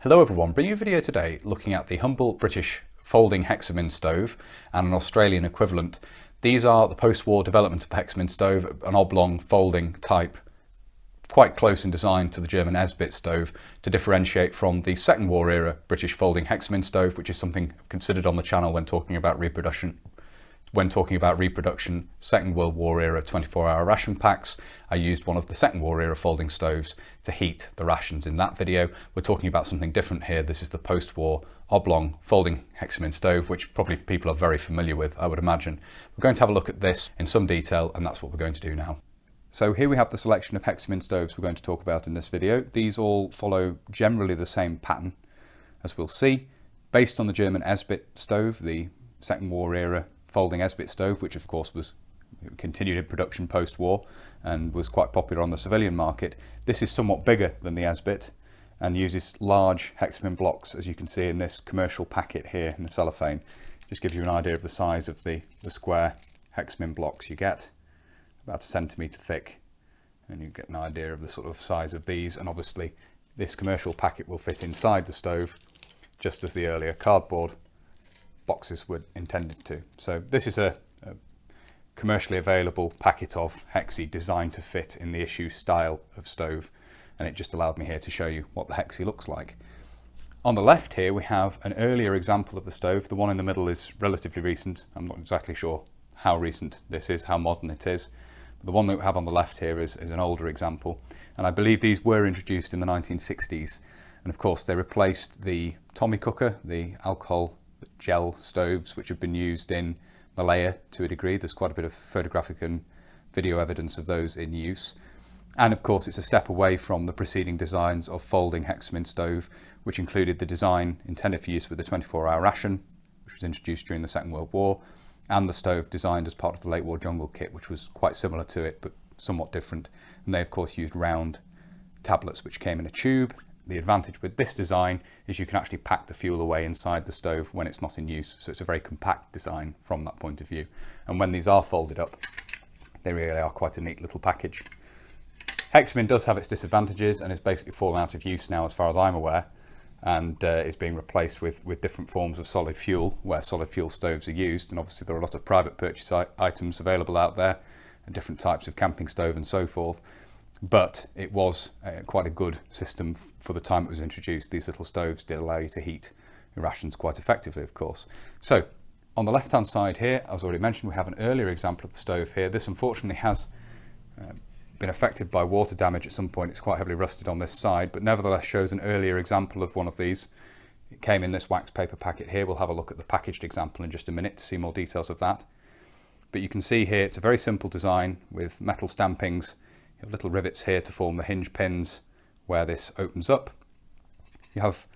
Hello everyone, bringing you a video today looking at the humble British folding Hexamine stove and an Australian equivalent. These are the post-war development of the Hexamine stove, an oblong folding type, quite close in design to the German Esbit stove, to differentiate from the Second War era British folding Hexamine stove, which is something considered on the channel when talking about reproduction. Second World War era 24-hour ration packs. I used one of the Second War era folding stoves to heat the rations in that video. We're talking about something different here. This is the post-war oblong folding Hexamine stove, which probably people are very familiar with, I would imagine. We're going to have a look at this in some detail, and that's what we're going to do now. So here we have the selection of Hexamine stoves we're going to talk about in this video. These all follow generally the same pattern, as we'll see, based on the German Esbit stove, the Second War era folding Esbit stove, which of course was continued in production post-war and was quite popular on the civilian market. This is somewhat bigger than the Esbit and uses large Hexamine blocks, as you can see in this commercial packet here in the cellophane. Just gives you an idea of the size of the square Hexamine blocks you get, about 1 centimetre thick, and you get an idea of the sort of size of these. And obviously this commercial packet will fit inside the stove, just as the earlier cardboard boxes were intended to. So this is a commercially available packet of Hexi designed to fit in the issue style of stove, and it just allowed me here to show you what the Hexi looks like. On the left here we have an earlier example of the stove. The one in the middle is relatively recent. I'm not exactly sure how recent this is, how modern it is. But the one that we have on the left here is an older example, and I believe these were introduced in the 1960s, and of course they replaced the Tommy cooker, the alcohol gel stoves, which have been used in Malaya to a degree. There's quite a bit of photographic and video evidence of those in use. And of course it's a step away from the preceding designs of folding Hexamine stove, which included the design intended for use with the 24-hour ration, which was introduced during the Second World War, and the stove designed as part of the late war jungle kit, which was quite similar to it but somewhat different. And they of course used round tablets which came in a tube. The advantage with this design is you can actually pack the fuel away inside the stove when it's not in use, so it's a very compact design from that point of view. And when these are folded up, they really are quite a neat little package. Hexamine does have its disadvantages and is basically fallen out of use now as far as I'm aware, and is being replaced with different forms of solid fuel where solid fuel stoves are used. And obviously there are a lot of private purchase items available out there and different types of camping stove and so forth. But it was quite a good system for the time it was introduced. These little stoves did allow you to heat your rations quite effectively, of course. So on the left hand side here, as already mentioned, we have an earlier example of the stove here. This unfortunately has been affected by water damage at some point. It's quite heavily rusted on this side, but nevertheless shows an earlier example of one of these. It came in this wax paper packet here. We'll have a look at the packaged example in just a minute to see more details of that. But you can see here it's a very simple design with metal stampings. You have little rivets here to form the hinge pins where this opens up. You have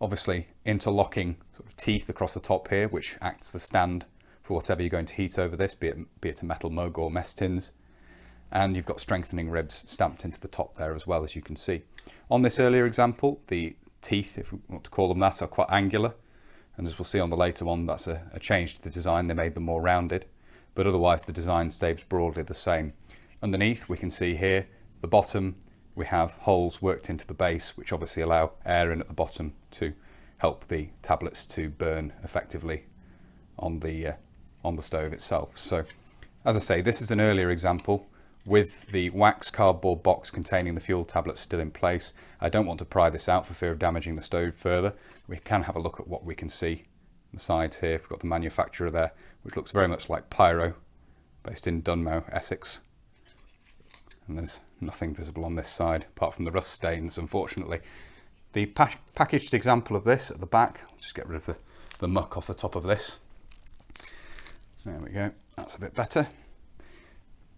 obviously interlocking sort of teeth across the top here, which acts as a stand for whatever you're going to heat over this, be it a metal mug or mess tins. And you've got strengthening ribs stamped into the top there as well, as you can see. On this earlier example, the teeth, if we want to call them that, are quite angular. And as we'll see on the later one, that's a change to the design. They made them more rounded, but otherwise the design stays broadly the same. Underneath we can see here, the bottom, we have holes worked into the base, which obviously allow air in at the bottom to help the tablets to burn effectively on the stove itself. So as I say, this is an earlier example with the wax cardboard box containing the fuel tablets still in place. I don't want to pry this out for fear of damaging the stove further. We can have a look at what we can see on the side here. We've got the manufacturer there, which looks very much like Pyro, based in Dunmow, Essex. And there's nothing visible on this side apart from the rust stains, unfortunately. The packaged example of this at the back, I'll just get rid of the muck off the top of this. There we go, that's a bit better.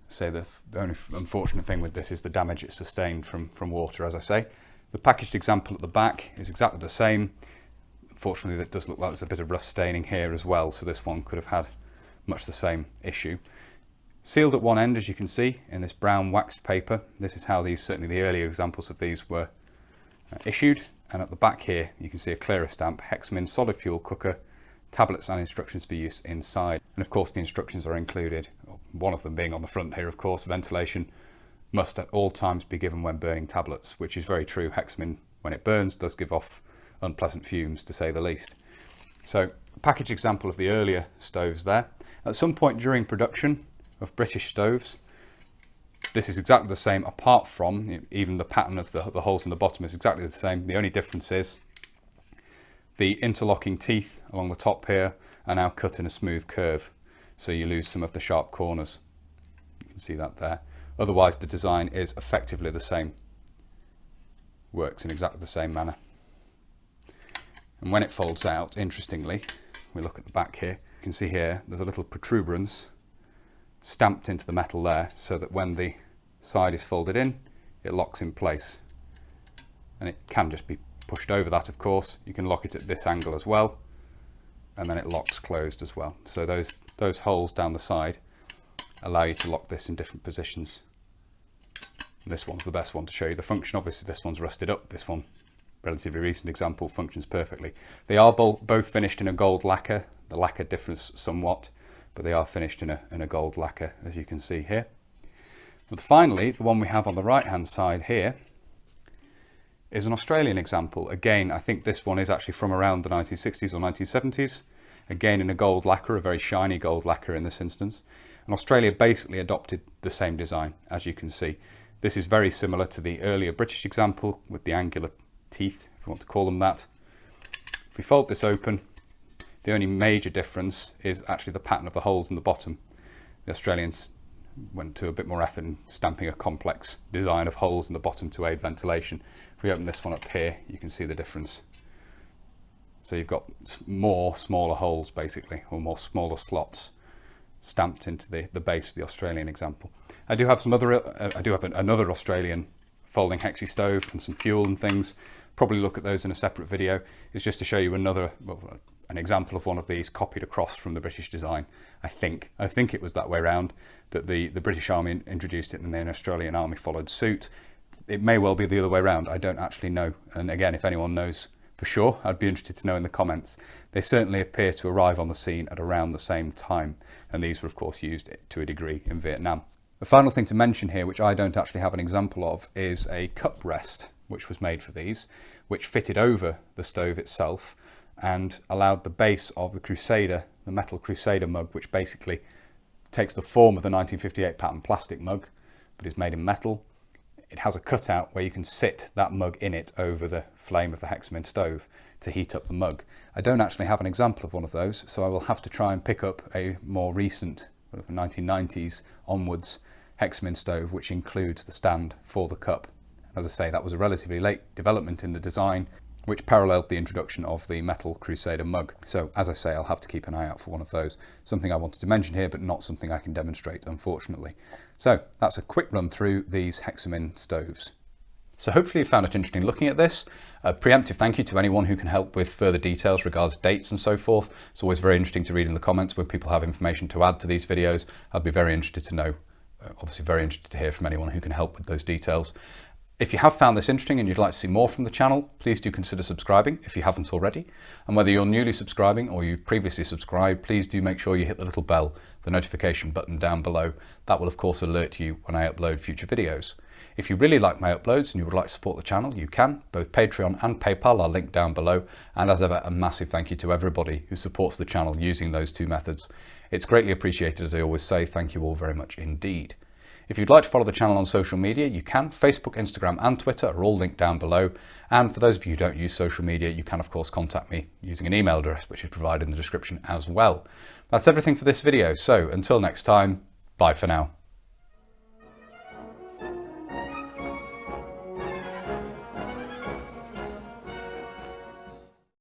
So the only unfortunate thing with this is the damage it's sustained from water, as I say. The packaged example at the back is exactly the same. Unfortunately, it does look like there's a bit of rust staining here as well, so this one could have had much the same issue. Sealed at one end, as you can see, in this brown waxed paper. This is how these, certainly the earlier examples of these, were issued. And at the back here, you can see a clearer stamp, Hexamine solid fuel cooker, tablets and instructions for use inside. And of course the instructions are included, one of them being on the front here, of course. Ventilation must at all times be given when burning tablets, which is very true. Hexamine, when it burns, does give off unpleasant fumes, to say the least. So, a package example of the earlier stoves there. At some point during production of British stoves, this is exactly the same, apart from even the pattern of the holes in the bottom is exactly the same. The only difference is the interlocking teeth along the top here are now cut in a smooth curve, so you lose some of the sharp corners. You can see that there. Otherwise the design is effectively the same. Works in exactly the same manner. And when it folds out, interestingly, we look at the back here, you can see here there's a little protuberance stamped into the metal there, so that when the side is folded in, it locks in place. And it can just be pushed over that, of course. You can lock it at this angle as well, and then it locks closed as well. So those holes down the side allow you to lock this in different positions. And this one's the best one to show you the function. Obviously this one's rusted up. This one, relatively recent example, functions perfectly. They are both finished in a gold lacquer. The lacquer differs somewhat, but they are finished in a gold lacquer, as you can see here. But finally, the one we have on the right hand side here is an Australian example. Again, I think this one is actually from around the 1960s or 1970s. Again, in a gold lacquer, a very shiny gold lacquer in this instance. And Australia basically adopted the same design, as you can see. This is very similar to the earlier British example with the angular teeth, if you want to call them that. If we fold this open, the only major difference is actually the pattern of the holes in the bottom. The Australians went to a bit more effort in stamping a complex design of holes in the bottom to aid ventilation. If we open this one up here, you can see the difference. So you've got more smaller holes basically, or more smaller slots stamped into the base of the Australian example. I do have another Australian folding hexi stove and some fuel and things. Probably look at those in a separate video. It's just to show you an example of one of these copied across from the British design. I think it was that way around, that the British Army introduced it and then the Australian Army followed suit. It may well be the other way around. I don't actually know. And again, if anyone knows for sure, I'd be interested to know in the comments. They certainly appear to arrive on the scene at around the same time. And these were of course used to a degree in Vietnam. The final thing to mention here, which I don't actually have an example of, is a cup rest, which was made for these, which fitted over the stove itself and allowed the base of the Crusader, the metal Crusader mug, which basically takes the form of the 1958 pattern plastic mug, but is made in metal. It has a cutout where you can sit that mug in it over the flame of the Hexamine stove to heat up the mug. I don't actually have an example of one of those, so I will have to try and pick up a more recent, 1990s onwards, Hexamine stove, which includes the stand for the cup. As I say, that was a relatively late development in the design, which paralleled the introduction of the metal Crusader mug. So as I say, I'll have to keep an eye out for one of those. Something I wanted to mention here, but not something I can demonstrate, unfortunately. So that's a quick run through these Hexamine stoves. So hopefully you found it interesting looking at this. A preemptive thank you to anyone who can help with further details regards dates and so forth. It's always very interesting to read in the comments when people have information to add to these videos. I'd be very interested to know, obviously very interested to hear from anyone who can help with those details. If you have found this interesting and you'd like to see more from the channel, please do consider subscribing if you haven't already. And whether you're newly subscribing or you've previously subscribed, please do make sure you hit the little bell, the notification button down below. That will of course alert you when I upload future videos. If you really like my uploads and you would like to support the channel, you can. Both Patreon and PayPal are linked down below. And as ever, a massive thank you to everybody who supports the channel using those two methods. It's greatly appreciated, as I always say. Thank you all very much indeed. If you'd like to follow the channel on social media, you can. Facebook, Instagram and Twitter are all linked down below. And for those of you who don't use social media, you can of course contact me using an email address, which is provided in the description as well. That's everything for this video. So until next time, bye for now.